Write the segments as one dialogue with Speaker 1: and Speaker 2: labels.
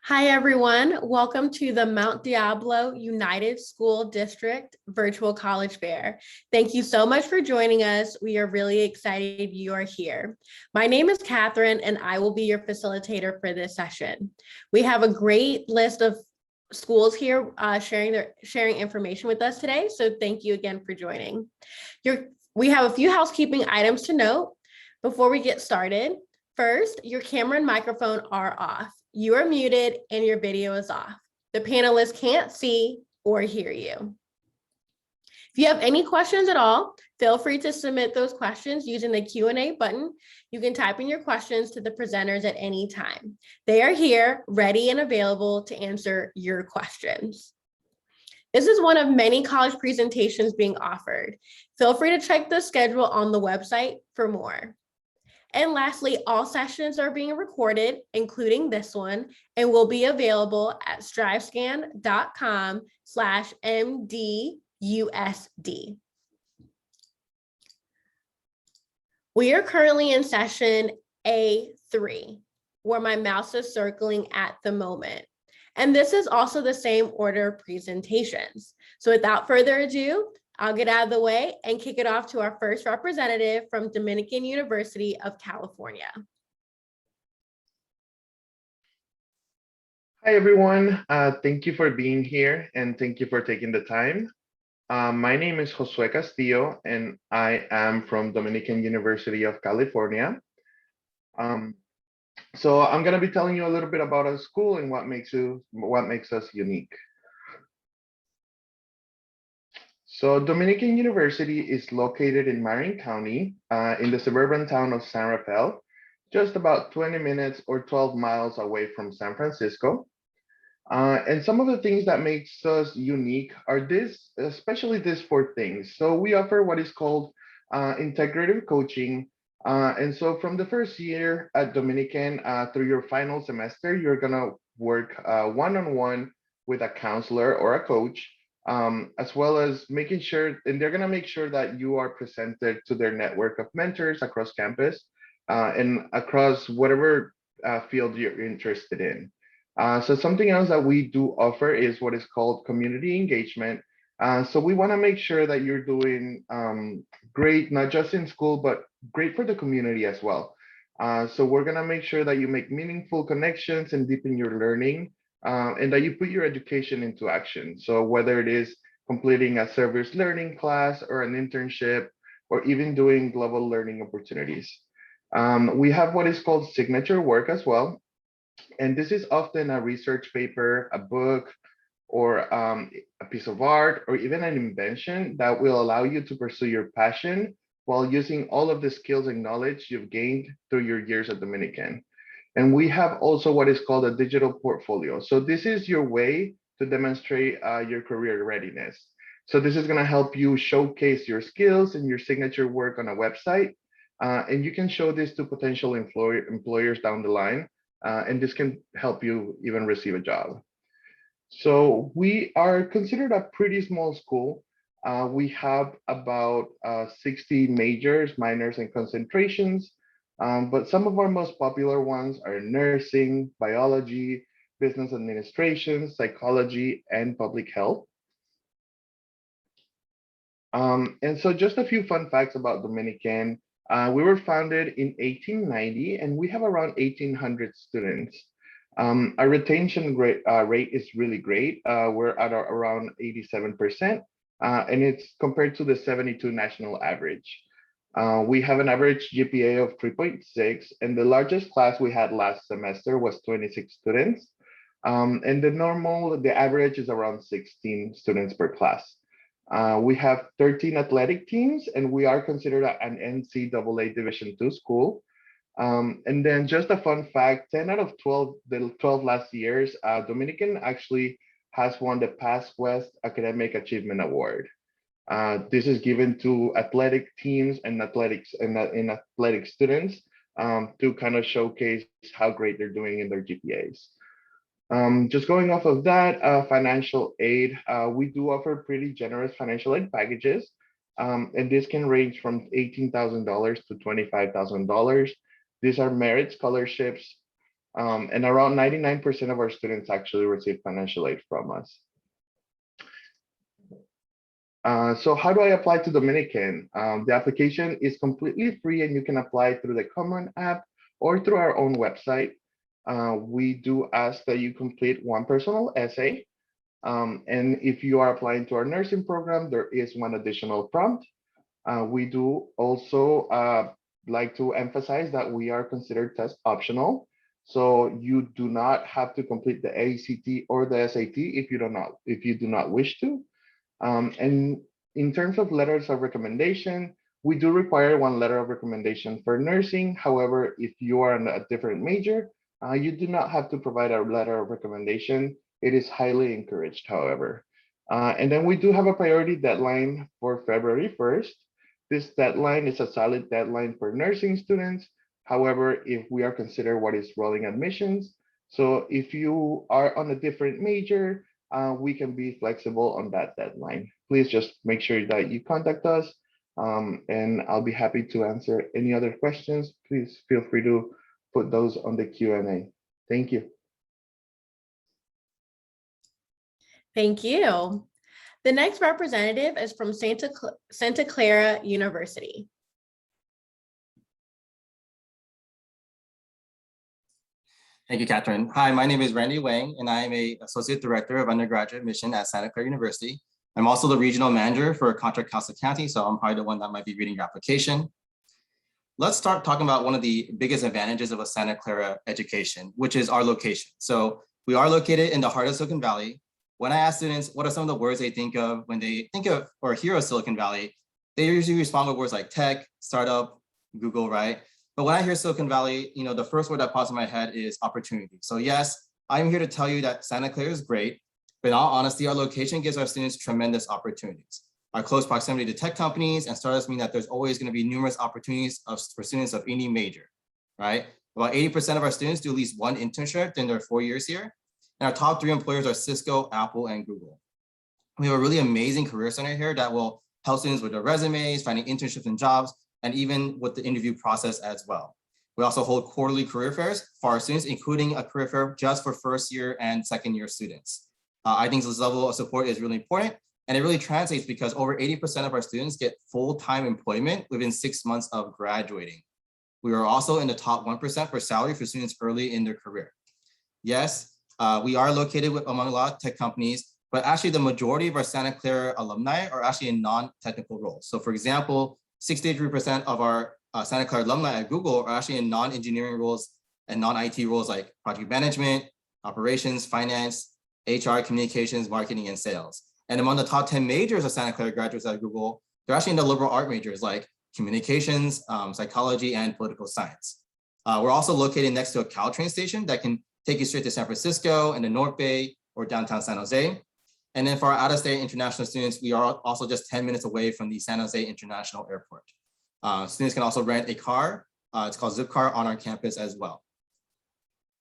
Speaker 1: Hi, everyone. Welcome to the Mount Diablo United School District Virtual College Fair. Thank you so much for joining us. We are really excited you are here. My name is Catherine, and I will be your facilitator for this session. We have a great list of schools here sharing information with us today, so thank you again for joining. We have a few housekeeping items to note before we get started. First, your camera and microphone are off. You are muted and your video is off. The panelists can't see or hear you. If you have any questions at all, feel free to submit those questions using the Q&A button. You can type in your questions to the presenters at any time. They are here, ready and available to answer your questions. This is one of many college presentations being offered. Feel free to check the schedule on the website for more. And lastly, all sessions are being recorded, including this one, and will be available at strivescan.com/MDUSD. We are currently in session A3, where my mouse is circling at the moment. And this is also the same order of presentations. So without further ado, I'll get out of the way and kick it off to our first representative from Dominican University of California.
Speaker 2: Hi, everyone. Thank you for being here and thank you for taking the time. My name is Josue Castillo and I am from Dominican University of California. So I'm going to be telling you a little bit about our school and what makes us unique. So Dominican University is located in Marin County in the suburban town of San Rafael, just about 20 minutes or 12 miles away from San Francisco. And some of the things that makes us unique are especially these four things. So we offer what is called integrative coaching. And so from the first year at Dominican through your final semester, you're gonna work one-on-one with a counselor or a coach, as well as making sure, and they're gonna make sure that you are presented to their network of mentors across campus and across whatever field you're interested in. So something else that we do offer is what is called community engagement. So we want to make sure that you're doing great, not just in school, but great for the community as well. So we're going to make sure that you make meaningful connections and deepen your learning and that you put your education into action. So whether it is completing a service learning class or an internship, or even doing global learning opportunities. We have what is called signature work as well. And this is often a research paper, a book, or a piece of art, or even an invention that will allow you to pursue your passion while using all of the skills and knowledge you've gained through your years at Dominican. And we have also what is called a digital portfolio. So this is your way to demonstrate your career readiness. So this is going to help you showcase your skills and your signature work on a website. And you can show this to potential employers down the line. And this can help you even receive a job. So we are considered a pretty small school. We have about 60 majors, minors, and concentrations. But some of our most popular ones are nursing, biology, business administration, psychology, and public health. And so just a few fun facts about Dominican. We were founded in 1890 and we have around 1,800 students. Our retention rate is really great. We're at around 87%, and it's compared to the 72 national average. We have an average GPA of 3.6, and the largest class we had last semester was 26 students. And the average is around 16 students per class. We have 13 athletic teams, and we are considered an NCAA Division II school. And then just a fun fact, 10 out of 12, the 12 last years, Dominican actually has won the Pass West Academic Achievement Award. This is given to athletic teams and athletic students to kind of showcase how great they're doing in their GPAs. Just going off of that, financial aid, we do offer pretty generous financial aid packages, and this can range from $18,000 to $25,000. These are merit scholarships, And around 99% of our students actually receive financial aid from us. So how do I apply to Dominican? The application is completely free and you can apply through the Common app or through our own website. We do ask that you complete one personal essay. And if you are applying to our nursing program, there is one additional prompt. We do also like to emphasize that we are considered test optional. So you do not have to complete the ACT or the SAT if you do not wish to. And in terms of letters of recommendation, we do require one letter of recommendation for nursing. However, if you are in a different major, you do not have to provide a letter of recommendation. It is highly encouraged, however. And then we do have a priority deadline for February 1st. This deadline is a solid deadline for nursing students. However, if we are considered what is rolling admissions, so if you are on a different major, we can be flexible on that deadline. Please just make sure that you contact us, and I'll be happy to answer any other questions. Please feel free to put those on the Q&A. Thank you.
Speaker 1: Thank you. The next representative is from Santa Clara University.
Speaker 3: Thank you, Catherine. Hi, my name is Randy Wang, and I am an Associate Director of Undergraduate Admission at Santa Clara University. I'm also the Regional Manager for Contra Costa County, so I'm probably the one that might be reading your application. Let's start talking about one of the biggest advantages of a Santa Clara education, which is our location. So we are located in the heart of Silicon Valley. When I ask students what are some of the words they think of when they think of or hear of Silicon Valley, they usually respond with words like tech, startup, Google, right? But when I hear Silicon Valley, the first word that pops in my head is opportunity. So yes, I'm here to tell you that Santa Clara is great, but in all honesty, our location gives our students tremendous opportunities. Our close proximity to tech companies and startups mean that there's always going to be numerous opportunities for students of any major, right? About 80% of our students do at least one internship in their 4 years here. And our top 3 employers are Cisco, Apple, and Google. We have a really amazing career center here that will help students with their resumes, finding internships and jobs, and even with the interview process as well. We also hold quarterly career fairs for our students, including a career fair just for first year and second year students. I think this level of support is really important, and it really translates because over 80% of our students get full-time employment within 6 months of graduating. We are also in the top 1% for salary for students early in their career. Yes, we are located among a lot of tech companies, but actually the majority of our Santa Clara alumni are actually in non-technical roles. So for example, 63% of our Santa Clara alumni at Google are actually in non-engineering roles and non-IT roles like project management, operations, finance, HR, communications, marketing, and sales. And among the top 10 majors of Santa Clara graduates at Google, they're actually in the liberal art majors like communications, psychology, and political science. We're also located next to a Caltrain station that can take you straight to San Francisco and the North Bay or downtown San Jose. And then for our out-of-state international students, we are also just 10 minutes away from the San Jose International Airport. Students can also rent a car. It's called Zipcar on our campus as well.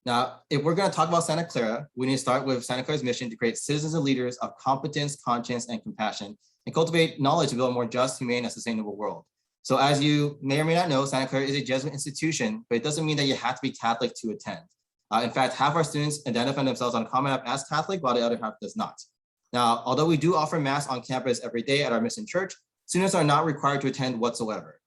Speaker 3: Now, if we're going to talk about Santa Clara, we need to start with Santa Clara's mission to create citizens and leaders of competence, conscience, and compassion, and cultivate knowledge to build a more just, humane, and sustainable world. So as you may or may not know, Santa Clara is a Jesuit institution, but it doesn't mean that you have to be Catholic to attend. In fact, half our students identify themselves on Common App as Catholic, while the other half does not. Now, although we do offer Mass on campus every day at our mission church, students are not required to attend whatsoever.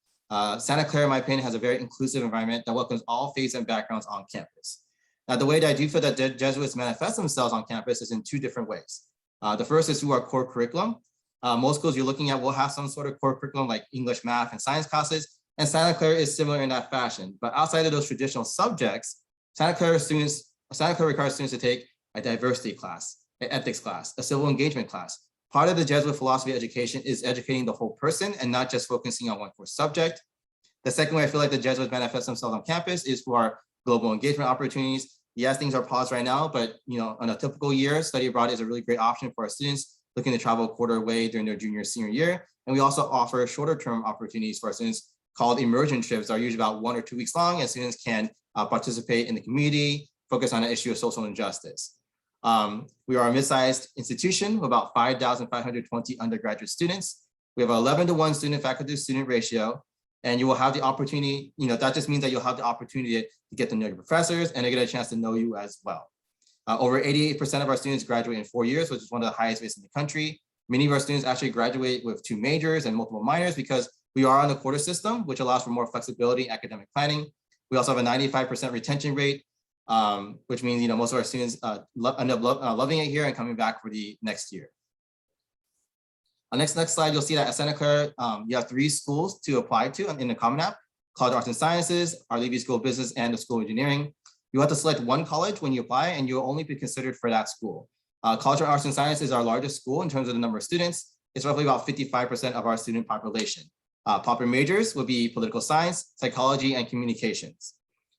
Speaker 3: Santa Clara, in my opinion, has a very inclusive environment that welcomes all faiths and backgrounds on campus. Now, the way that I do feel that the Jesuits manifest themselves on campus is in 2 different ways. The first is through our core curriculum. Most schools you're looking at will have some sort of core curriculum like English, math, and science classes, and Santa Clara is similar in that fashion. But outside of those traditional subjects, Santa Clara requires students to take a diversity class, an ethics class, a civil engagement class. Part of the Jesuit philosophy of education is educating the whole person and not just focusing on one core subject. The second way I feel like the Jesuits manifest themselves on campus is for our global engagement opportunities. Yes, things are paused right now, but on a typical year, study abroad is a really great option for our students looking to travel a quarter away during their junior, senior year. And we also offer shorter term opportunities for our students called immersion trips that are usually about 1 or 2 weeks long, and students can participate in the community, focus on an issue of social injustice. We are a mid-sized institution with about 5,520 undergraduate students. We have an 11-to-1 student faculty to student ratio, and you will have the opportunity, that just means that you'll have the opportunity to to get to know your professors, and they get a chance to know you as well. Over 88% of our students graduate in 4 years, which is one of the highest rates in the country. Many of our students actually graduate with 2 majors and multiple minors because we are on the quarter system, which allows for more flexibility in academic planning. We also have a 95% retention rate, which means most of our students end up loving it here and coming back for the next year. On next slide, you'll see that at Santa Clara, you have 3 schools to apply to in the Common App: College of Arts and Sciences, our Levy School of Business, and the School of Engineering. You have to select one college when you apply, and you'll only be considered for that school. College of Arts and Sciences is our largest school in terms of the number of students. It's roughly about 55% of our student population. Popular majors would be political science, psychology, and communications.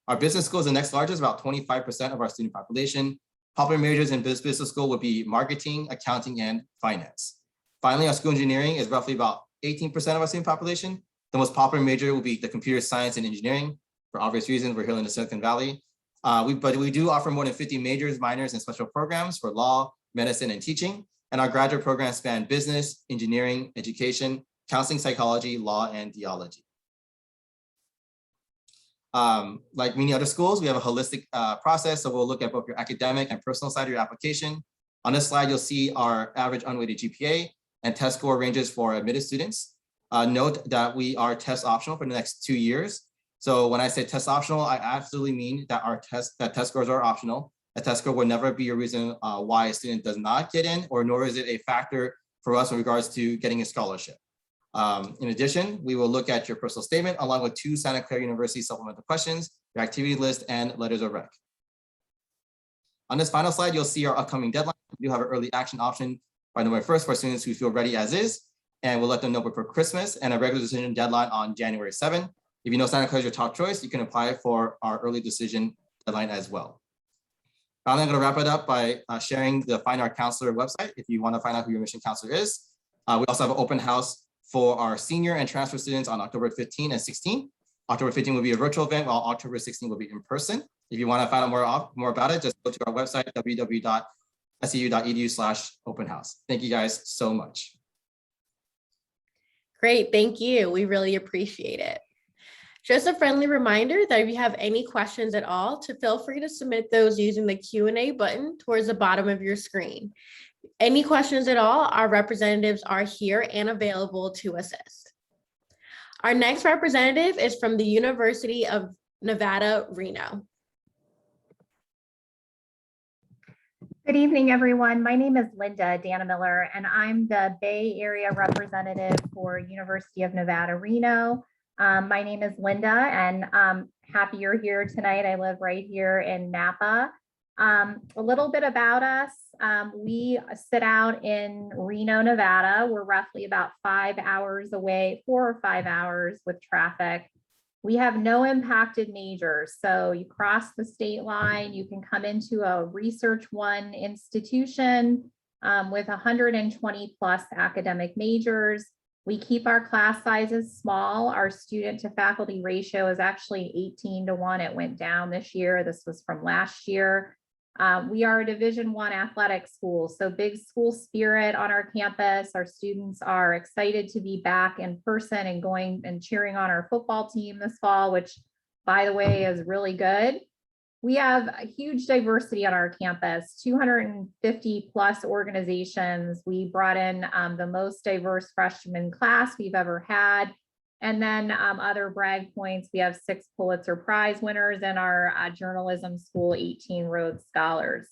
Speaker 3: Our business school is the next largest, about 25% of our student population. Popular majors in business school would be marketing, accounting, and finance. Finally, our school of engineering is roughly about 18% of our student population. The most popular major will be the computer science and engineering. For obvious reasons, we're here in the Silicon Valley. But we do offer more than 50 majors, minors, and special programs for law, medicine, and teaching. And our graduate programs span business, engineering, education, counseling, psychology, law, and theology. Like many other schools, we have a holistic process. So we'll look at both your academic and personal side of your application. On this slide, you'll see our average unweighted GPA and test score ranges for admitted students. Note that we are test optional for the next 2 years. So when I say test optional, I absolutely mean that test scores are optional. A test score will never be a reason why a student does not get in, or nor is it a factor for us in regards to getting a scholarship. In addition, we will look at your personal statement along with 2 Santa Clara University supplemental questions, your activity list, and letters of rec. On this final slide, you'll see our upcoming deadline. We do have an early action option by November 1st for students who feel ready as is, and we'll let them know before Christmas, and a regular decision deadline on January 7th. If you know Santa Clara is your top choice, you can apply for our early decision deadline as well. Finally, I'm going to wrap it up by sharing the Find Our Counselor website if you want to find out who your admission counselor is. We also have an open house for our senior and transfer students on October 15 and 16. October 15 will be a virtual event, while October 16 will be in person. If you want to find out more about it, just go to our website, www.seu.edu/open house. Thank you guys so much.
Speaker 1: Great, thank you. We really appreciate it. Just a friendly reminder that if you have any questions at all, to feel free to submit those using the Q&A button towards the bottom of your screen. Any questions at all, our representatives are here and available to assist. Our next representative is from the University of Nevada, Reno.
Speaker 4: Good evening, everyone. My name is Linda Danamiller, and I'm the Bay Area representative for University of Nevada, Reno. My name is Linda, and I'm happy you're here tonight. I live right here in Napa. A little bit about us. We sit out in Reno, Nevada. We're roughly about 5 hours away, 4 or 5 hours with traffic. We have no impacted majors. So you cross the state line, you can come into a Research One institution with 120 plus academic majors. We keep our class sizes small. Our student to faculty ratio is actually 18:1. It went down this year. This was from last year. We are a Division I athletic school, so big school spirit on our campus. Our students are excited to be back in person and going and cheering on our football team this fall, which, by the way, is really good. We have a huge diversity on our campus, 250 plus organizations. We brought in the most diverse freshman class we've ever had. And then other brag points, we have 6 Pulitzer Prize winners in our journalism school, 18 Rhodes Scholars.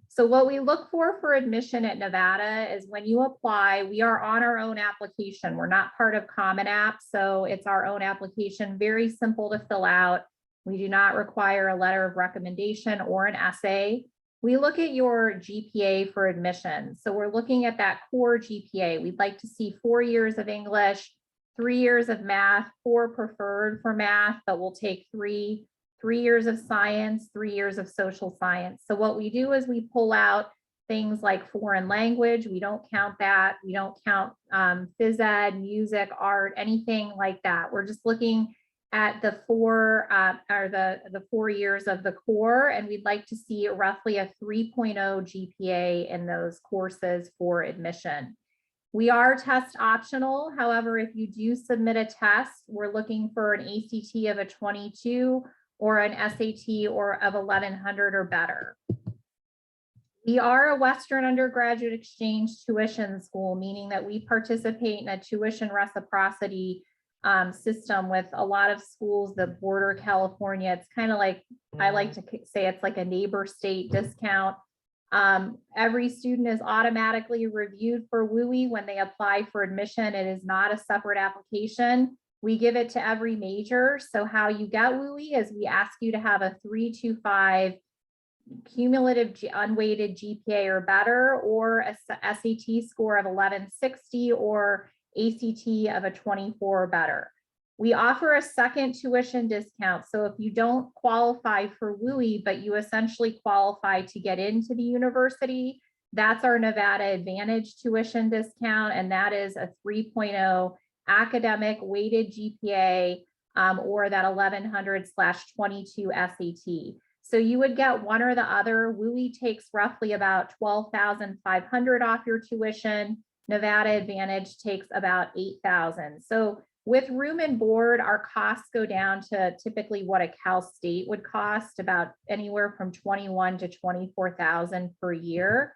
Speaker 4: So what we look for admission at Nevada is when you apply, we are on our own application. We're not part of Common App, so it's our own application, very simple to fill out. We do not require a letter of recommendation or an essay. We look at your GPA for admission. So we're looking at that core GPA. We'd like to see 4 years of English, 3 years of math, 4 preferred for math, but we'll take 3 years of science, 3 years of social science. So what we do is we pull out things like foreign language. We don't count that. We don't count phys ed, music, art, anything like that. We're just looking at the 4 years of the core, and we'd like to see roughly a 3.0 GPA in those courses for admission. We are test optional. However, if you do submit a test, we're looking for an ACT of a 22 or an SAT or of 1100 or better. We are a Western undergraduate exchange tuition school, meaning that we participate in a tuition reciprocity system with a lot of schools that border California. It's kind of like, I like to say it's like a neighbor state discount. Every student is automatically reviewed for WUI when they apply for admission. It is not a separate application. We give it to every major. So how you get WUI is we ask you to have a 3.25 cumulative unweighted GPA or better, or a SAT score of 1160 or ACT of a 24 or better. We offer a second tuition discount. So if you don't qualify for WUI, but you essentially qualify to get into the university, that's our Nevada Advantage tuition discount. And that is a 3.0 academic weighted GPA or that 1100/22 SAT. So you would get one or the other. WUI takes roughly about 12,500 off your tuition. Nevada Advantage takes about 8,000. So with room and board, our costs go down to typically what a Cal State would cost, about anywhere from 21 to 24,000 per year.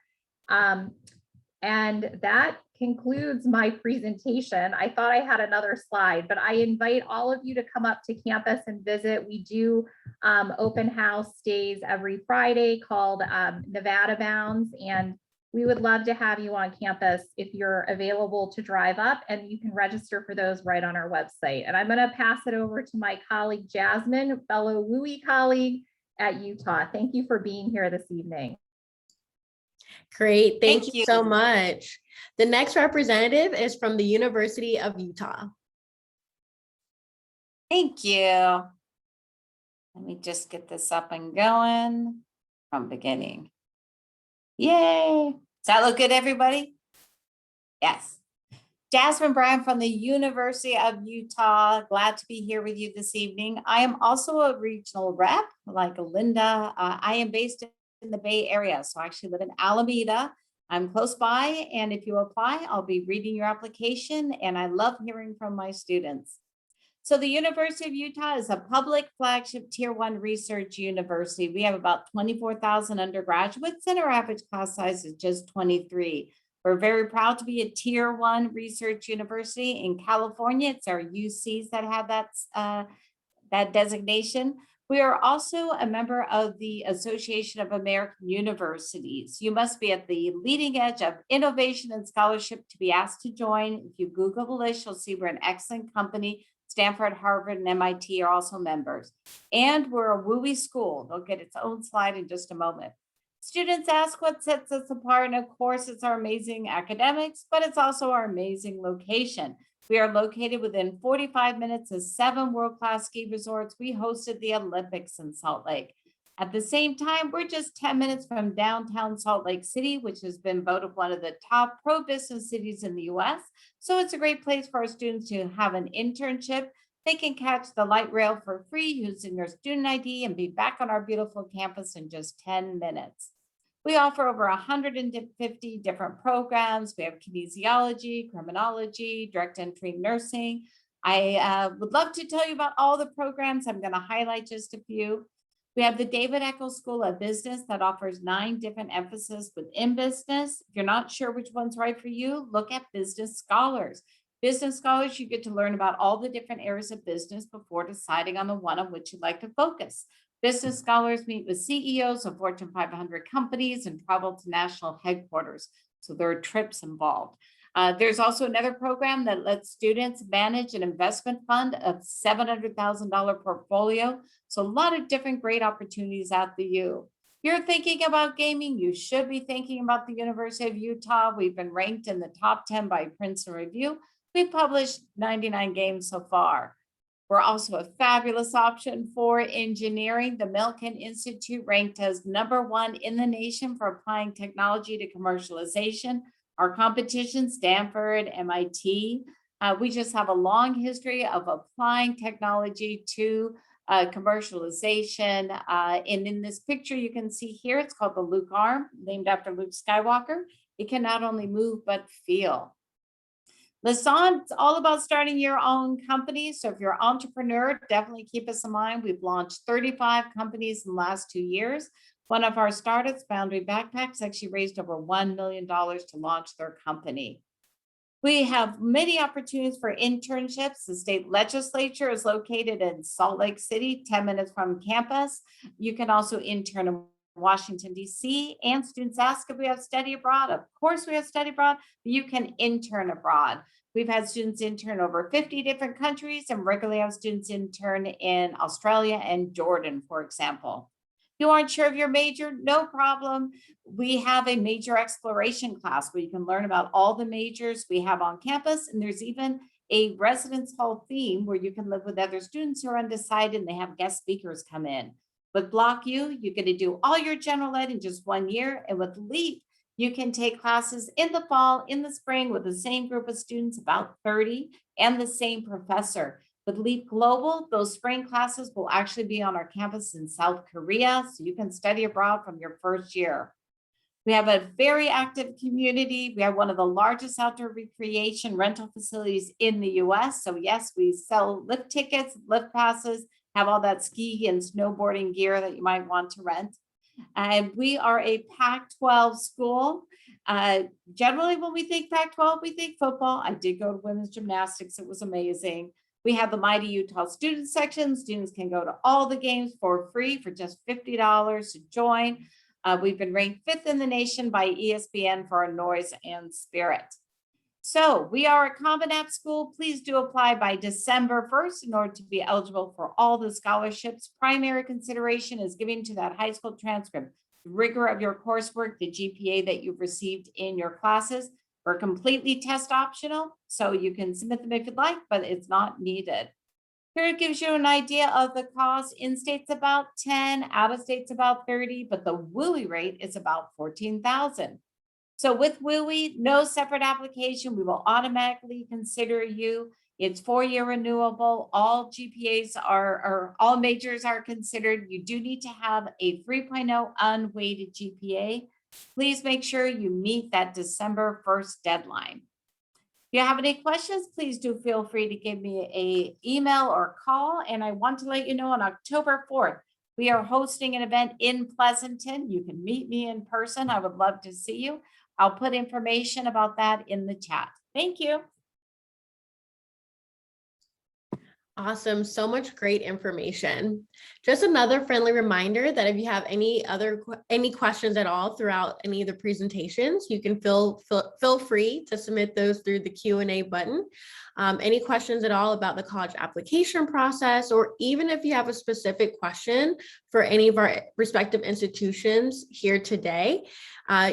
Speaker 4: And that concludes my presentation. I thought I had another slide, but I invite all of you to come up to campus and visit. We do open house days every Friday called Nevada Bounds, and we would love to have you on campus if you're available to drive up, and you can register for those right on our website. And I'm going to pass it over to my colleague, Jasmine, fellow WUI colleague at Utah. Thank you for being here this evening.
Speaker 1: Great, thank you so much. The next representative is from the University of Utah.
Speaker 5: Thank you. Let me just get this up and going from beginning. Yay. Does that look good, everybody? Yes. Jasmine Bryan from the University of Utah. Glad to be here with you this evening. I am also a regional rep like Linda. I am based in the Bay Area, so I actually live in Alameda. I'm close by, and if you apply, I'll be reading your application, and I love hearing from my students. So the University of Utah is a public flagship Tier 1 research university. We have about 24,000 undergraduates, and our average class size is just 23. We're very proud to be a Tier 1 research university in California. It's our UCs that have that designation. We are also a member of the Association of American Universities. You must be at the leading edge of innovation and scholarship to be asked to join. If you Google the list, you'll see we're an excellent company. Stanford, Harvard, and MIT are also members. And we're a WUI school. They'll get its own slide in just a moment. Students ask what sets us apart, and of course, it's our amazing academics, but it's also our amazing location. We are located within 45 minutes of 7 world-class ski resorts. We hosted the Olympics in Salt Lake. At the same time, we're just 10 minutes from downtown Salt Lake City, which has been voted one of the top pro-business cities in the US. So it's a great place for our students to have an internship. They can catch the light rail for free using their student ID and be back on our beautiful campus in just 10 minutes. We offer over 150 different programs. We have kinesiology, criminology, direct entry nursing. I would love to tell you about all the programs. I'm going to highlight just a few. We have the David Eccles School of Business that offers 9 different emphases within business. If you're not sure which one's right for you, look at Business Scholars. Business Scholars, you get to learn about all the different areas of business before deciding on the one on which you'd like to focus. Business Scholars meet with CEOs of Fortune 500 companies and travel to national headquarters. So there are trips involved. There's also another program that lets students manage an investment fund of $700,000 portfolio. So a lot of different great opportunities out for you. If you're thinking about gaming, you should be thinking about the University of Utah. We've been ranked in the top 10 by Princeton Review. We've published 99 games so far. We're also a fabulous option for engineering. The Milken Institute ranked as #1 in the nation for applying technology to commercialization. Our competition, Stanford, MIT. We just have a long history of applying technology to commercialization. And in this picture, you can see here, it's called the Luke Arm, named after Luke Skywalker. It can not only move, but feel. Lasson's all about starting your own company. So if you're an entrepreneur, definitely keep us in mind. We've launched 35 companies in the last 2 years. One of our startups, Boundary Backpacks, actually raised over $1 million to launch their company. We have many opportunities for internships. The state legislature is located in Salt Lake City, 10 minutes from campus. You can also intern in Washington, D.C. And students ask if we have study abroad. Of course we have study abroad, but you can intern abroad. We've had students intern over 50 different countries and regularly have students intern in Australia and Jordan, for example. If you aren't sure of your major, no problem. We have a major exploration class where you can learn about all the majors we have on campus. And there's even a residence hall theme where you can live with other students who are undecided and they have guest speakers come in. With Block U, you're going to do all your general ed in just 1 year. And with LEAP, you can take classes in the fall, in the spring with the same group of students, about 30, and the same professor. With LEAP Global, those spring classes will actually be on our campus in South Korea, so you can study abroad from your first year. We have a very active community. We have one of the largest outdoor recreation rental facilities in the US. So yes, we sell lift tickets, lift passes, have all that ski and snowboarding gear that you might want to rent. And we are a Pac-12 school. Generally, when we think Pac-12, we think football. I did go to women's gymnastics. It was amazing. We have the Mighty Utah student section. Students can go to all the games for free for just $50 to join. We've been ranked 5th in the nation by ESPN for our noise and spirit. So we are a Common App school. Please do apply by December 1st in order to be eligible for all the scholarships. Primary consideration is giving to that high school transcript, the rigor of your coursework, the GPA that you've received in your classes. We're completely test optional, so you can submit them if you'd like, but it's not needed. Here it gives you an idea of the cost. In-state's about 10, out-of-state's about 30, but the WUI rate is about 14,000. So with WUI, no separate application. We will automatically consider you. It's 4-year renewable. All GPAs are all majors are considered. You do need to have a 3.0 unweighted GPA. Please make sure you meet that December 1st deadline. If you have any questions, please do feel free to give me an email or call. And I want to let you know on October 4th, we are hosting an event in Pleasanton. You can meet me in person. I would love to see you. I'll put information about that in the chat. Thank you.
Speaker 1: Awesome. So much great information. Just another friendly reminder that if you have any questions at all throughout any of the presentations, you can feel free to submit those through the Q&A button. Any questions at all about the college application process, or even if you have a specific question for any of our respective institutions here today,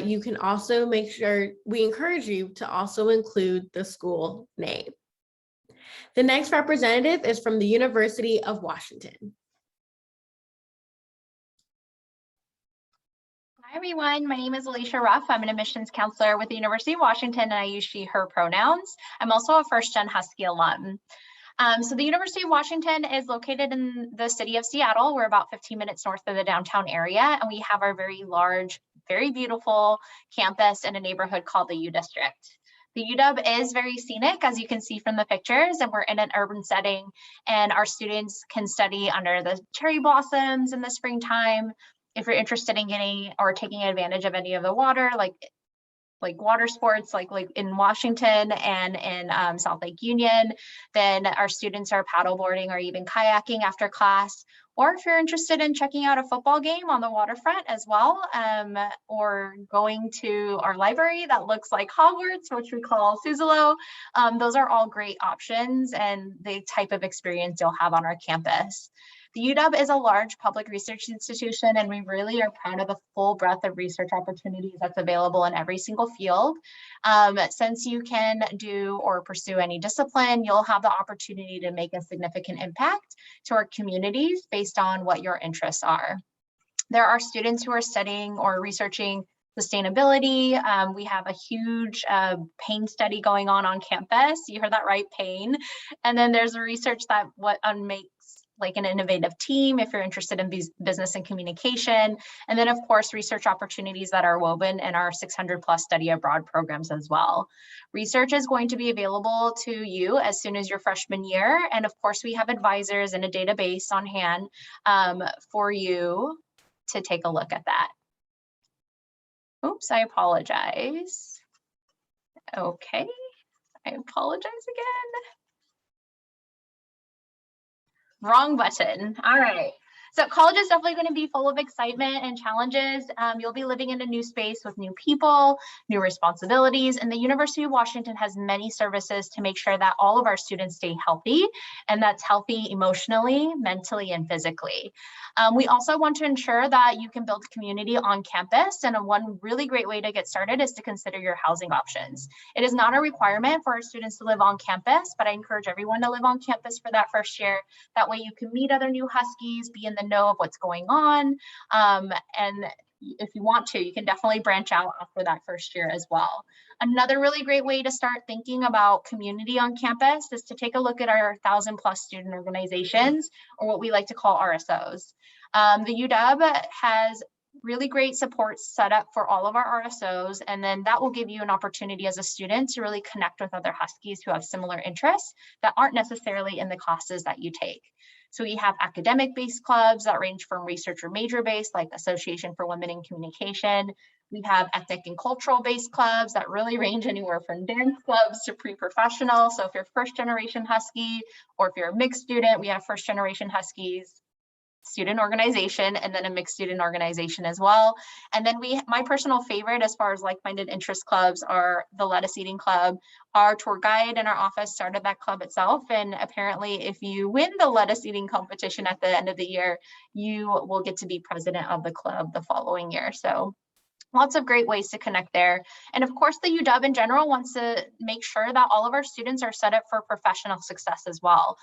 Speaker 1: you can also make sure we encourage you to also include the school name. The next representative is from the University of Washington.
Speaker 6: Hi, everyone. My name is Alicia Ruff. I'm an admissions counselor with the University of Washington, and I use she, her pronouns. I'm also a first-gen Husky alum. So the University of Washington is located in the city of Seattle. We're about 15 minutes north of the downtown area, and we have our very large, very beautiful campus in a neighborhood called the U District. The UW is very scenic, as you can see from the pictures, and we're in an urban setting, and our students can study under the cherry blossoms in the springtime. If you're interested in getting or taking advantage of any of the water, like water sports, like in Washington and in South Lake Union, then our students are paddleboarding or even kayaking after class. Or if you're interested in checking out a football game on the waterfront as well, or going to our library that looks like Hogwarts, which we call Suzzalo, those are all great options and the type of experience you'll have on our campus. The UW is a large public research institution, and we really are proud of the full breadth of research opportunities that's available in every single field. Since you can do or pursue any discipline, you'll have the opportunity to make a significant impact to our communities based on what your interests are. There are students who are studying or researching sustainability. We have a huge pain study going on campus. You heard that right, pain. And then there's a research that makes like an innovative team if you're interested in business and communication. And then of course, research opportunities that are woven in our 600 plus study abroad programs as well. Research is going to be available to you as soon as your freshman year. And of course, we have advisors and a database on hand for you to take a look at that. Oops, I apologize. Okay, I apologize again. Wrong button. All right. So college is definitely going to be full of excitement and challenges. You'll be living in a new space with new people, new responsibilities, and the University of Washington has many services to make sure that all of our students stay healthy, and that's healthy emotionally, mentally, and physically. We also want to ensure that you can build community on campus, and one really great way to get started is to consider your housing options. It is not a requirement for our students to live on campus, but I encourage everyone to live on campus for that first year. That way you can meet other new Huskies, be in the know of what's going on. And if you want to, you can definitely branch out after that first year as well. Another really great way to start thinking about community on campus is to take a look at our 1,000+ student organizations, or what we like to call RSOs. The UW has really great support set up for all of our RSOs, and then that will give you an opportunity as a student to really connect with other Huskies who have similar interests that aren't necessarily in the classes that you take. So we have academic-based clubs that range from research or major-based, like Association for Women in Communication. We have ethnic and cultural-based clubs that really range anywhere from dance clubs to pre-professional. So if you're first-generation Husky, or if you're a mixed student, we have first-generation Huskies student organization, and then a mixed student organization as well. And then my personal favorite as far as like-minded interest clubs are the Lettuce Eating Club. Our tour guide in our office started that club itself, and apparently if you win the lettuce eating competition at the end of the year, you will get to be president of the club the following year. So lots of great ways to connect there. And of course, the UW in general wants to make sure that all of our students are set up for professional success as well.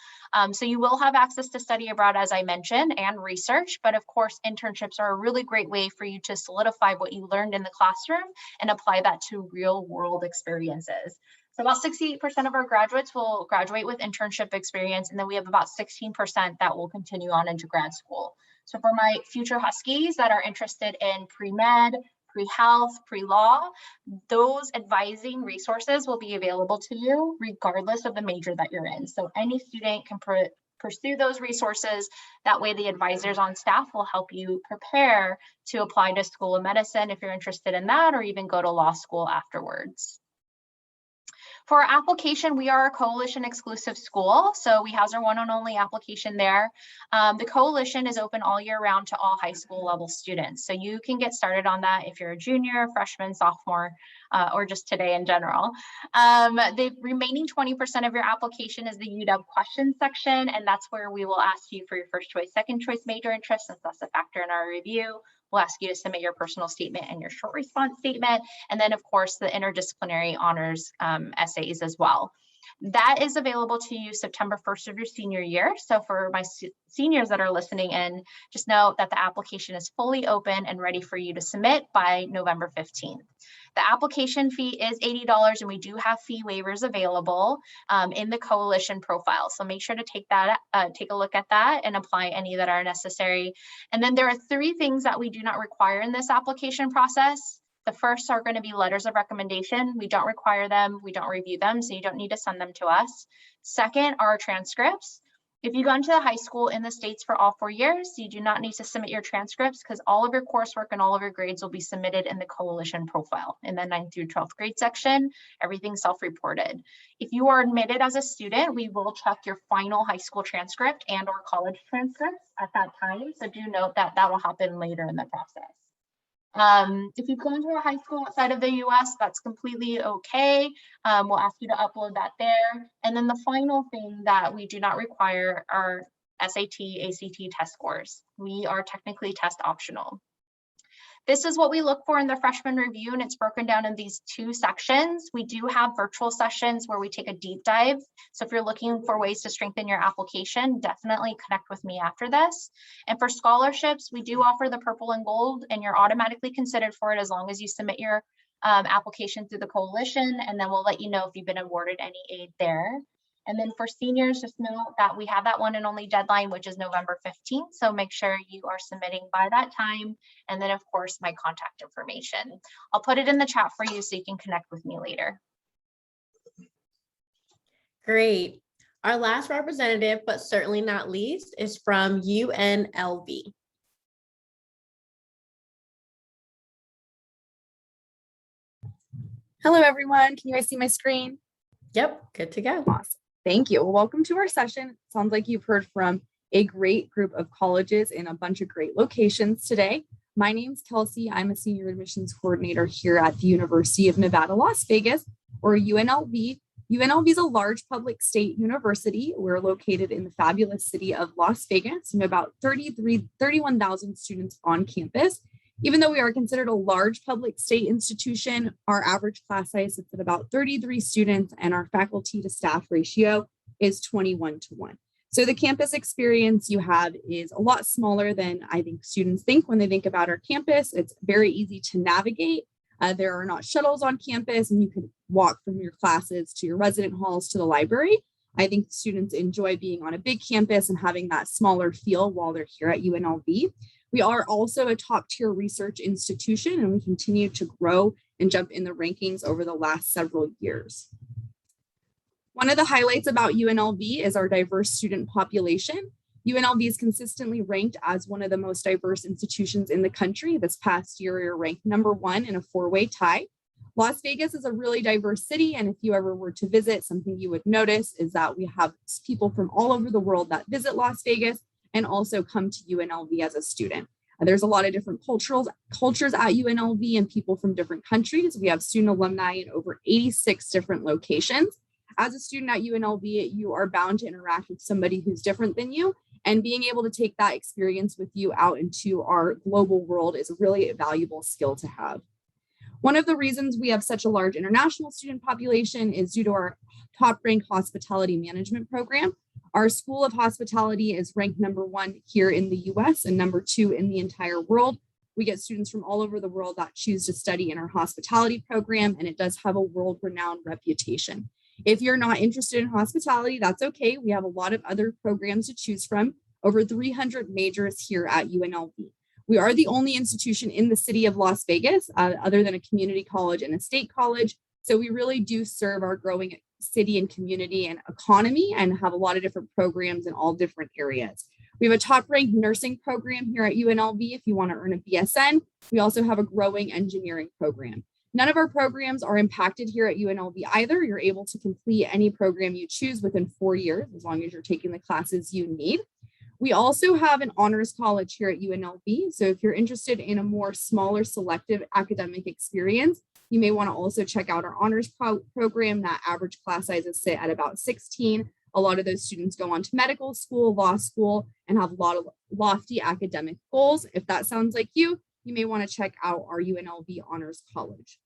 Speaker 6: So you will have access to study abroad, as I mentioned, and research, but of course, internships are a really great way for you to solidify what you learned in the classroom and apply that to real world experiences. So about 68% of our graduates will graduate with internship experience, and then we have about 16% that will continue on into grad school. So for my future Huskies that are interested in pre-med, pre-health, pre-law, those advising resources will be available to you regardless of the major that you're in. So any student can pursue those resources. That way the advisors on staff will help you prepare to apply to School of Medicine if you're interested in that, or even go to law school afterwards. For our application, we are a coalition exclusive school, so we house our one and only application there. The coalition is open all year round to all high school level students, so you can get started on that if you're a junior, freshman, sophomore, or just today in general. The remaining 20% of your application is the UW questions section, and that's where we will ask you for your first choice, second choice major interest, since that's a factor in our review. We'll ask you to submit your personal statement and your short response statement, and then of course the interdisciplinary honors essays as well. That is available to you September 1st of your senior year. So for my seniors that are listening in, just know that the application is fully open and ready for you to submit by November 15th. The application fee is $80, and we do have fee waivers available in the coalition profile. So make sure to take a look at that and apply any that are necessary. And then there are 3 things that we do not require in this application process. The first are going to be letters of recommendation. We don't require them, we don't review them, so you don't need to send them to us. Second are transcripts. If you've gone to the high school in the States for all 4 years, you do not need to submit your transcripts because all of your coursework and all of your grades will be submitted in the coalition profile in the 9th through 12th grade section. Everything's self-reported. If you are admitted as a student, we will check your final high school transcript and or college transcripts at that time. So do note that that will happen later in the process. If you've gone to a high school outside of the US, that's completely okay. We'll ask you to upload that there. And then the final thing that we do not require are SAT, ACT test scores. We are technically test optional. This is what we look for in the freshman review, and it's broken down in these 2 sections. We do have virtual sessions where we take a deep dive. So if you're looking for ways to strengthen your application, definitely connect with me after this. And for scholarships, we do offer the purple and gold, and you're automatically considered for it as long as you submit your application through the coalition, and then we'll let you know if you've been awarded any aid there. And then for seniors, just know that we have that one and only deadline, which is November 15th. So make sure you are submitting by that time. And then of course, my contact information. I'll put it in the chat for you so you can connect with me later.
Speaker 1: Great. Our last representative, but certainly not least, is from UNLV.
Speaker 7: Hello, everyone. Can you guys see my screen?
Speaker 1: Yep, good to go.
Speaker 7: Awesome. Thank you. Well, welcome to our session. Sounds like you've heard from a great group of colleges in a bunch of great locations today. My name's Kelsey. I'm a senior admissions coordinator here at the University of Nevada, Las Vegas, or UNLV. UNLV is a large public state university. We're located in the fabulous city of Las Vegas and about 31,000 students on campus. Even though we are considered a large public state institution, our average class size is at about 33 students and our faculty to staff ratio is 21:1. So the campus experience you have is a lot smaller than I think students think when they think about our campus. It's very easy to navigate. There are not shuttles on campus and you can walk from your classes to your resident halls to the library. I think students enjoy being on a big campus and having that smaller feel while they're here at UNLV. We are also a top tier research institution and we continue to grow and jump in the rankings over the last several years. One of the highlights about UNLV is our diverse student population. UNLV is consistently ranked as one of the most diverse institutions in the country. This past year, we were ranked #1 in a 4-way tie. Las Vegas is a really diverse city, and if you ever were to visit, something you would notice is that we have people from all over the world that visit Las Vegas and also come to UNLV as a student. There's a lot of different cultures at UNLV and people from different countries. We have student alumni in over 86 different locations. As a student at UNLV, you are bound to interact with somebody who's different than you, and being able to take that experience with you out into our global world is a really valuable skill to have. One of the reasons we have such a large international student population is due to our top-ranked hospitality management program. Our School of Hospitality is ranked #1 here in the US and #2 in the entire world. We get students from all over the world that choose to study in our hospitality program, and it does have a world-renowned reputation. If you're not interested in hospitality, that's okay. We have a lot of other programs to choose from, over 300 majors here at UNLV. We are the only institution in the city of Las Vegas, other than a community college and a state college. So we really do serve our growing city and community and economy and have a lot of different programs in all different areas. We have a top-ranked nursing program here at UNLV if you want to earn a BSN. We also have a growing engineering program. None of our programs are impacted here at UNLV either. You're able to complete any program you choose within 4 years, as long as you're taking the classes you need. We also have an honors college here at UNLV. So if you're interested in a more smaller selective academic experience, you may want to also check out our honors program. That average class sizes sit at about 16. A lot of those students go on to medical school, law school, and have a lot of lofty academic goals. If that sounds like you, you may want to check out our UNLV Honors College.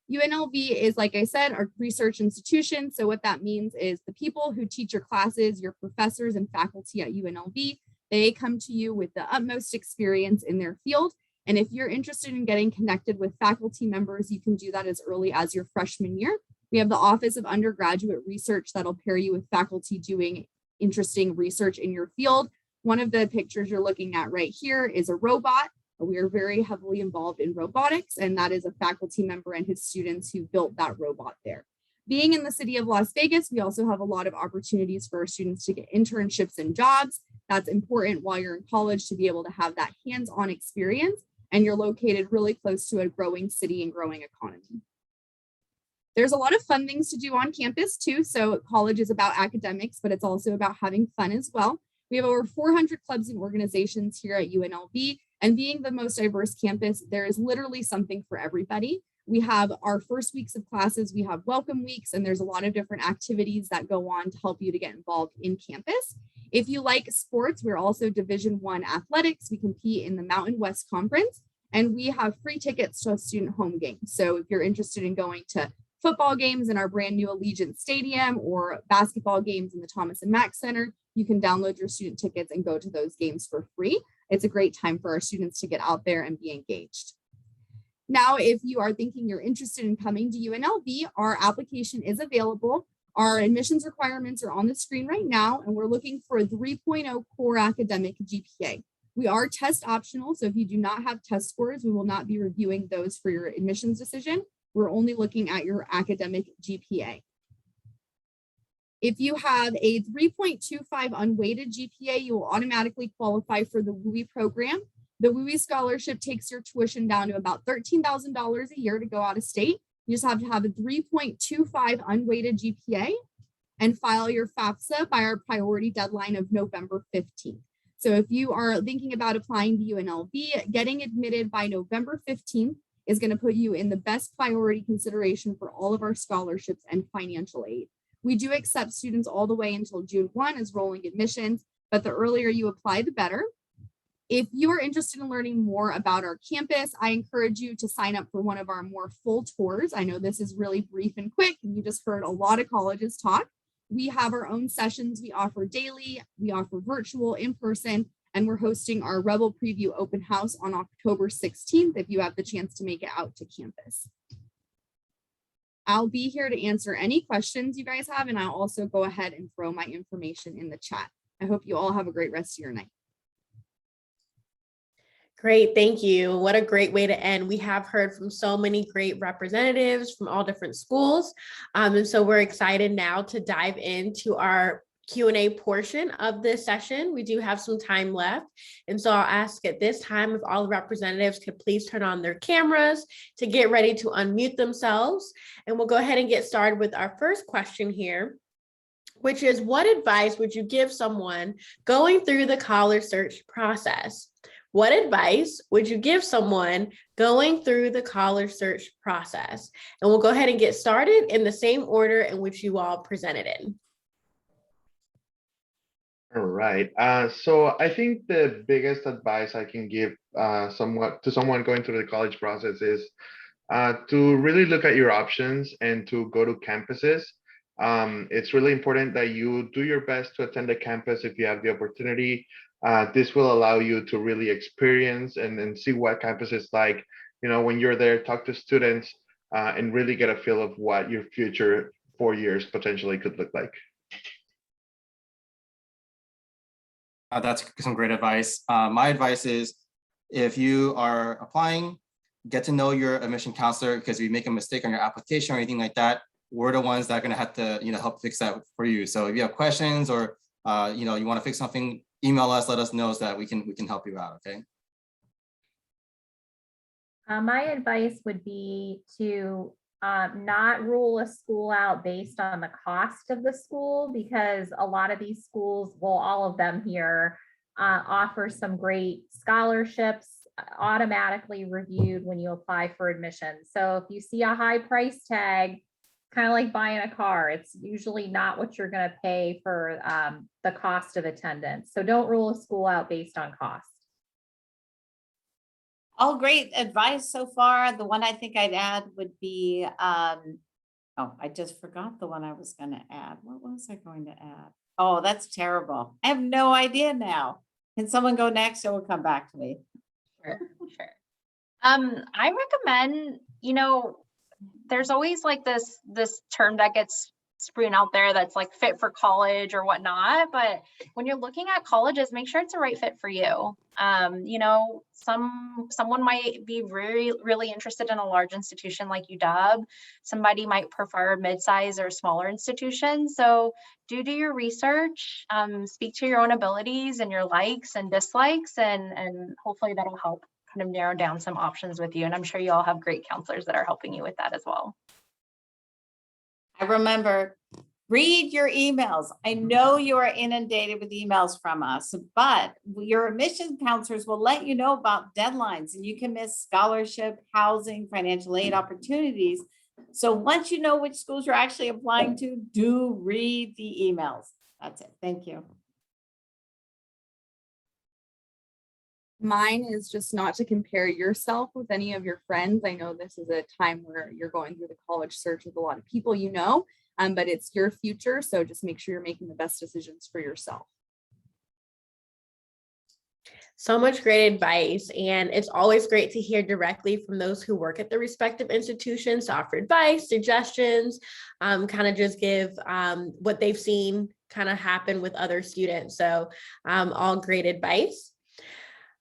Speaker 7: UNLV is, like I said, our research institution. So what that means is the people who teach your classes, your professors and faculty at UNLV, they come to you with the utmost experience in their field. And if you're interested in getting connected with faculty members, you can do that as early as your freshman year. We have the Office of Undergraduate Research that'll pair you with faculty doing interesting research in your field. One of the pictures you're looking at right here is a robot. We are very heavily involved in robotics, and that is a faculty member and his students who built that robot there. Being in the city of Las Vegas, we also have a lot of opportunities for our students to get internships and jobs. That's important while you're in college to be able to have that hands-on experience, and you're located really close to a growing city and growing economy. There's a lot of fun things to do on campus too. So college is about academics, but it's also about having fun as well. We have over 400 clubs and organizations here at UNLV, and being the most diverse campus, there is literally something for everybody. We have our first weeks of classes, we have welcome weeks, and there's a lot of different activities that go on to help you to get involved in campus. If you like sports, we're also Division I athletics. We compete in the Mountain West Conference, and we have free tickets to student home games. So if you're interested in going to football games in our brand new Allegiant Stadium or basketball games in the Thomas and Mack Center, you can download your student tickets and go to those games for free. It's a great time for our students to get out there and be engaged. Now, if you are thinking you're interested in coming to UNLV, our application is available. Our admissions requirements are on the screen right now, and we're looking for a 3.0 core academic GPA. We are test optional, so if you do not have test scores, we will not be reviewing those for your admissions decision. We're only looking at your academic GPA. If you have a 3.25 unweighted GPA, you will automatically qualify for the WUI program. The WUI scholarship takes your tuition down to about $13,000 a year to go out of state. You just have to have a 3.25 unweighted GPA and file your FAFSA by our priority deadline of November 15th. So if you are thinking about applying to UNLV, getting admitted by November 15th is going to put you in the best priority consideration for all of our scholarships and financial aid. We do accept students all the way until June 1 as rolling admissions, but the earlier you apply, the better. If you are interested in learning more about our campus, I encourage you to sign up for one of our more full tours. I know this is really brief and quick, and you just heard a lot of colleges talk. We have our own sessions we offer daily, we offer virtual, in person, and we're hosting our Rebel Preview Open House on October 16th if you have the chance to make it out to campus. I'll be here to answer any questions you guys have, and I'll also go ahead and throw my information in the chat. I hope you all have a great rest of your night.
Speaker 1: Great, thank you. What a great way to end. We have heard from so many great representatives from all different schools. And so we're excited now to dive into our Q&A portion of this session. We do have some time left. And so I'll ask at this time if all the representatives could please turn on their cameras to get ready to unmute themselves. And we'll go ahead and get started with our first question here, which is, what advice would you give someone going through the college search process? What advice would you give someone going through the college search process? And we'll go ahead and get started in the same order in which you all presented in.
Speaker 2: All right. So I think the biggest advice I can give someone going through the college process is to really look at your options and to go to campuses. It's really important that you do your best to attend a campus if you have the opportunity. This will allow you to really experience and see what campus is like. You know, when you're there, talk to students and really get a feel of what your future 4 years potentially could look like.
Speaker 3: That's some great advice. My advice is, if you are applying, get to know your admission counselor, because if you make a mistake on your application or anything like that, we're the ones that are going to have to, help fix that for you. So if you have questions or you want to fix something, email us, let us know so that we can help you out. Okay.
Speaker 4: My advice would be to not rule a school out based on the cost of the school, because a lot of these schools, well, all of them here, offer some great scholarships automatically reviewed when you apply for admission. So if you see a high price tag, kind of like buying a car, it's usually not what you're going to pay for the cost of attendance. So don't rule a school out based on cost.
Speaker 5: All great advice so far. The one I think I'd add would be, I just forgot the one I was going to add. What was I going to add? Oh, that's terrible. I have no idea now. Can someone go next, or will come back to me?
Speaker 6: Sure. I recommend, there's always like this term that gets spewing out there that's like fit for college or whatnot, but when you're looking at colleges, make sure it's a right fit for you. Someone might be really interested in a large institution like UW. Somebody might prefer a mid-size or smaller institution. So do your research, speak to your own abilities and your likes and dislikes, and hopefully that'll help kind of narrow down some options with you. And I'm sure you all have great counselors that are helping you with that as well.
Speaker 5: I remember, read your emails. I know you are inundated with emails from us, but your admission counselors will let you know about deadlines, and you can miss scholarship, housing, financial aid opportunities. So once you know which schools you're actually applying to, do read the emails. That's it. Thank you.
Speaker 7: Mine is just not to compare yourself with any of your friends. I know this is a time where you're going through the college search with a lot of people, but it's your future. So just make sure you're making the best decisions for yourself.
Speaker 1: So much great advice. And it's always great to hear directly from those who work at the respective institutions to offer advice, suggestions, kind of just give what they've seen kind of happen with other students. So all great advice.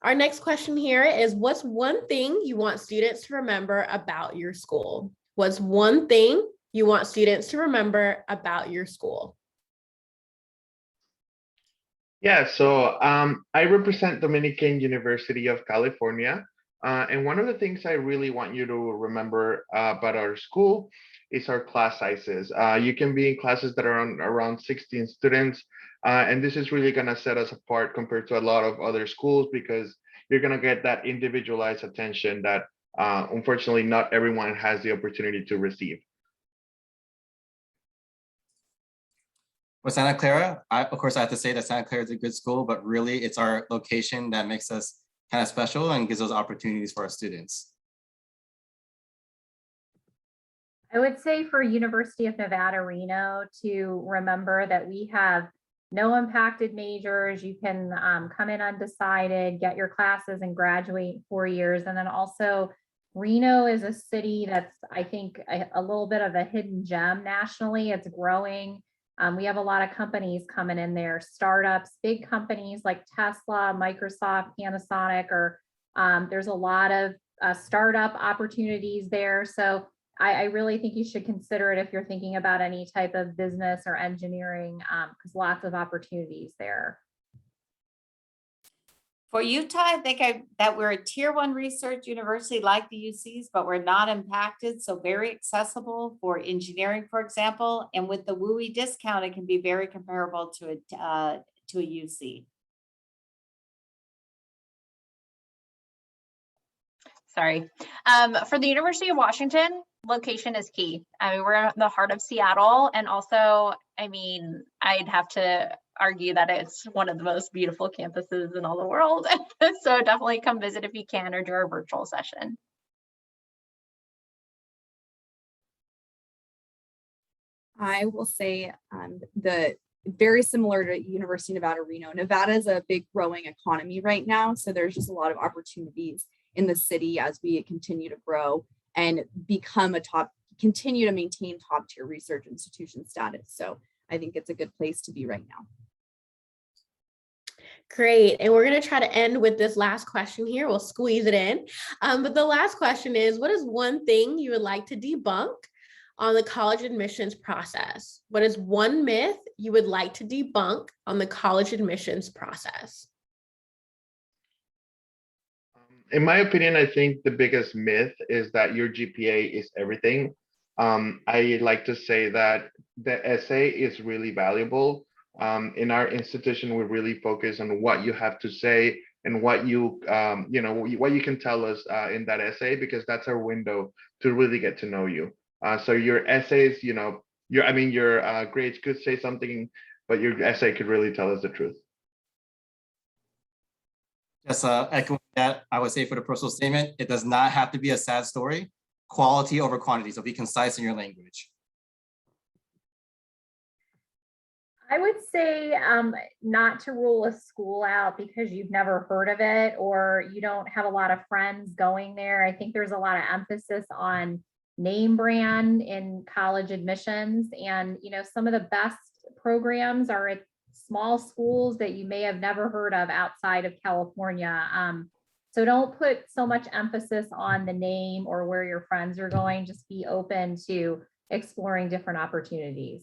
Speaker 1: Our next question here is, what's one thing you want students to remember about your school? What's one thing you want students to remember about your school?
Speaker 2: Yeah, so I represent Dominican University of California. And one of the things I really want you to remember about our school is our class sizes. You can be in classes that are around 16 students. And this is really going to set us apart compared to a lot of other schools, because you're going to get that individualized attention that unfortunately not everyone has the opportunity to receive.
Speaker 3: With Santa Clara, of course, I have to say that Santa Clara is a good school, but really it's our location that makes us kind of special and gives those opportunities for our students.
Speaker 4: I would say for University of Nevada, Reno, to remember that we have no impacted majors. You can come in undecided, get your classes and graduate in 4 years. And then also Reno is a city that's, I think, a little bit of a hidden gem nationally. It's growing. We have a lot of companies coming in there, startups, big companies like Tesla, Microsoft, Panasonic, or there's a lot of startup opportunities there. So I really think you should consider it if you're thinking about any type of business or engineering, because lots of opportunities there.
Speaker 5: For Utah, I think that we're a tier 1 research university like the UCs, but we're not impacted. So very accessible for engineering, for example. And with the WUI discount, it can be very comparable to a UC.
Speaker 6: Sorry. For the University of Washington, location is key. I mean, we're in the heart of Seattle. And also, I mean, I'd have to argue that it's one of the most beautiful campuses in all the world. So definitely come visit if you can, or do our virtual session.
Speaker 7: I will say the very similar to University of Nevada, Reno. Nevada is a big growing economy right now. So there's just a lot of opportunities in the city as we continue to grow and continue to maintain top tier research institution status. So I think it's a good place to be right now.
Speaker 1: Great. And we're going to try to end with this last question here. We'll squeeze it in. But the last question is, what is one thing you would like to debunk on the college admissions process? What is one myth you would like to debunk on the college admissions process?
Speaker 2: In my opinion, I think the biggest myth is that your GPA is everything. I like to say that the essay is really valuable. In our institution, we really focus on what you have to say and what you can tell us in that essay, because that's our window to really get to know you. So your essays, your grades could say something, but your essay could really tell us the truth.
Speaker 3: Just echoing that, I would say for the personal statement, it does not have to be a sad story. Quality over quantity, so be concise in your language.
Speaker 4: I would say not to rule a school out because you've never heard of it or you don't have a lot of friends going there. I think there's a lot of emphasis on name brand in college admissions, and some of the best programs are at small schools that you may have never heard of outside of California. So don't put so much emphasis on the name or where your friends are going. Just be open to exploring different opportunities.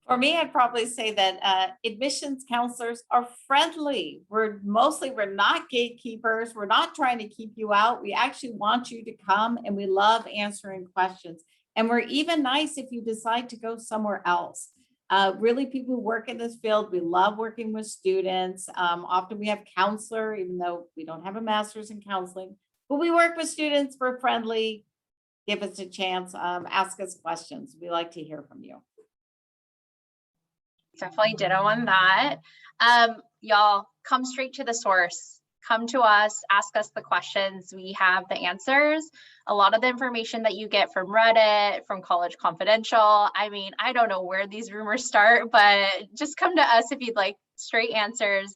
Speaker 5: For me, I'd probably say that admissions counselors are friendly. We're not gatekeepers. We're not trying to keep you out. We actually want you to come, and we love answering questions. And we're even nice if you decide to go somewhere else. Really, people who work in this field, we love working with students. Often we have counselor, even though we don't have a master's in counseling, but we work with students. We're friendly. Give us a chance. Ask us questions. We like to hear from you.
Speaker 6: Definitely ditto on that. Y'all come straight to the source. Come to us, ask us the questions. We have the answers. A lot of the information that you get from Reddit, from College Confidential. I mean, I don't know where these rumors start, but just come to us if you'd like straight answers.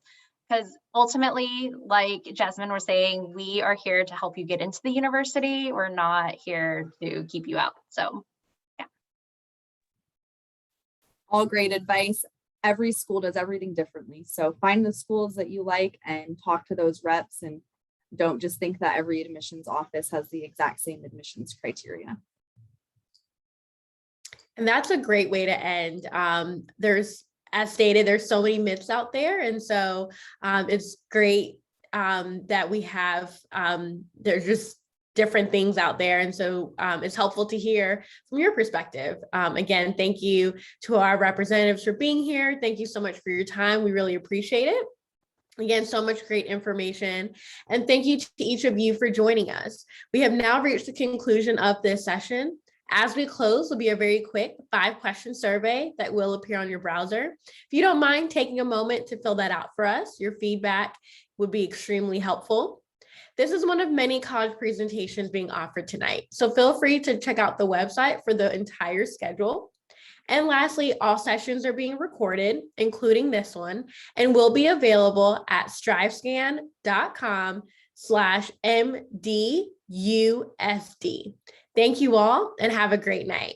Speaker 6: Because ultimately, like Jasmine was saying, we are here to help you get into the university. We're not here to keep you out. So
Speaker 7: All great advice. Every school does everything differently. So find the schools that you like and talk to those reps, and don't just think that every admissions office has the exact same admissions criteria.
Speaker 1: And that's a great way to end. As stated, there's so many myths out there. And so it's great that we have, there's just different things out there. And so it's helpful to hear from your perspective. Again, thank you to our representatives for being here. Thank you so much for your time. We really appreciate it. Again, so much great information. And thank you to each of you for joining us. We have now reached the conclusion of this session. As we close, will be a very quick 5-question survey that will appear on your browser. If you don't mind taking a moment to fill that out for us, your feedback would be extremely helpful. This is one of many college presentations being offered tonight, so feel free to check out the website for the entire schedule. And lastly, all sessions are being recorded, including this one, and will be available at strivescan.com/MDUSD. Thank you all and have a great night.